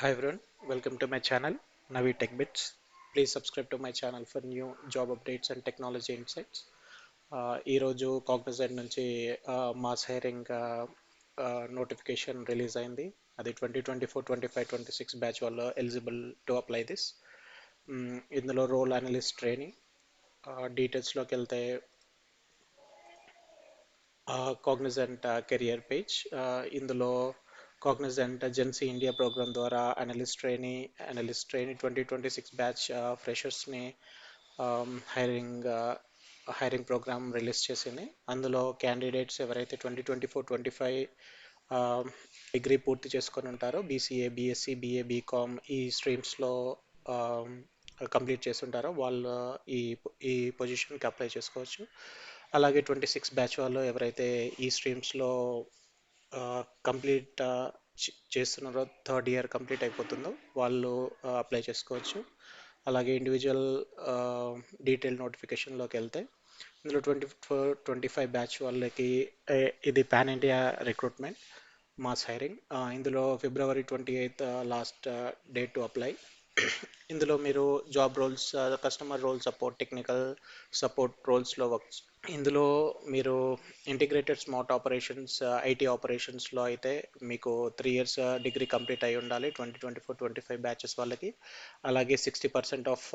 Hi everyone, welcome to my channel Navi Tech Bits. Please subscribe to my channel for new job updates and technology insights. ఈరోజు Cognizant నుంచి mass hiring notification release అయింది. అది 2024, 25, 26 batch వాళ్ళు eligible to apply this. ఇందులో role analyst training డీటెయిల్స్లోకి వెళ్తే Cognizant career page. ఇందులో Cognizant GenC India program ద్వారా అనలిస్ట్ ట్రైనీ 2026 బ్యాచ్ ఫ్రెషర్స్ని హైరింగ్ హైరింగ్ ప్రోగ్రామ్ రిలీజ్ చేసింది. అందులో క్యాండిడేట్స్ ఎవరైతే 2024-25 డిగ్రీ పూర్తి చేసుకొని ఉంటారో బీసీఏ, బీఎస్సీ, బీఏ, బీకామ్ ఈ స్ట్రీమ్స్లో కంప్లీట్ చేస్తుంటారో వాళ్ళు ఈ ఈ పొజిషన్కి అప్లై చేసుకోవచ్చు. అలాగే 26 బ్యాచ్ వాళ్ళు ఎవరైతే ఈ స్ట్రీమ్స్లో కంప్లీట్ చేస్తున్నారో, థర్డ్ ఇయర్ కంప్లీట్ అయిపోతుందో వాళ్ళు అప్లై చేసుకోవచ్చు. అలాగే ఇండివిజువల్ డీటెయిల్ నోటిఫికేషన్లోకి వెళ్తే ఇందులో 24-25 బ్యాచ్ వాళ్ళకి ఇది pan India recruitment mass hiring. ఇందులో February 28 last date to apply. ఇందులో మీరు job roles, customer role support, technical support రోల్స్లో వర్క్. ఇందులో మీరు ఇంటిగ్రేటెడ్ స్మార్ట్ ఆపరేషన్స్, ఐటీ ఆపరేషన్స్లో అయితే మీకు 3 ఇయర్స్ డిగ్రీ కంప్లీట్ అయి ఉండాలి 2024-25 బ్యాచెస్ వాళ్ళకి. అలాగే 60% ఆఫ్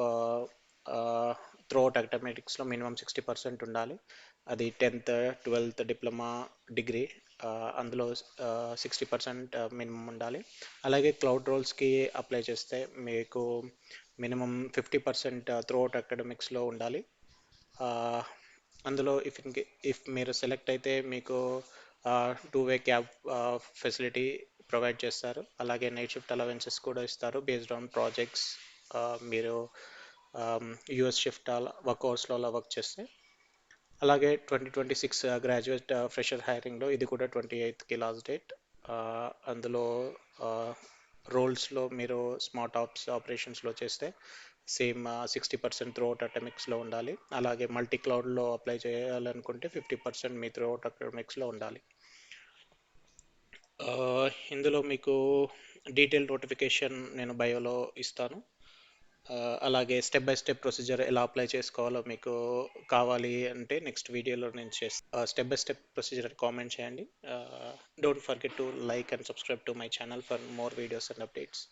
త్రూఅవుట్ అకాడమిక్స్లో మినిమం 60% ఉండాలి. అది 10th, 12th డిప్లొమా డిగ్రీ అందులో 60% మినిమం ఉండాలి. అలాగే క్లౌడ్ రోల్స్కి అప్లై చేస్తే మీకు మినిమం 50% త్రూఅవుట్ అకాడమిక్స్లో ఉండాలి. అందులో ఇఫ్ మీరు సెలెక్ట్ అయితే మీకు 2-way క్యాబ్ ఫెసిలిటీ ప్రొవైడ్ చేస్తారు. అలాగే నైట్ షిఫ్ట్ అలవెన్సెస్ కూడా ఇస్తారు బేస్డ్ ఆన్ ప్రాజెక్ట్స్. మీరు యూఎస్ షిఫ్ట్ వర్క్ అవర్స్లో అలా వర్క్ చేస్తే. అలాగే 2026 గ్రాడ్యుయేట్ ఫ్రెషర్ హైరింగ్లో ఇది కూడా 28కి లాస్ట్ డేట్. అందులో రోల్స్లో మీరు స్మార్ట్ ఆపరేషన్స్లో చేస్తే సేమ్ 60% త్రూఅవుట్ అకాడమిక్స్లో ఉండాలి. అలాగే మల్టీ క్లౌడ్లో అప్లై చేయాలనుకుంటే 50% మీ త్రూఅవుట్ అకాడమిక్స్లో ఉండాలి. ఇందులో మీకు డీటెయిల్ నోటిఫికేషన్ నేను బయోలో ఇస్తాను. అలాగే స్టెప్ బై స్టెప్ ప్రొసీజర్ ఎలా అప్లై చేసుకోవాలో మీకు కావాలి అంటే నెక్స్ట్ వీడియోలో నేను step by step procedure comment చేయండి. Don't forget to like and subscribe to my channel for more videos and updates.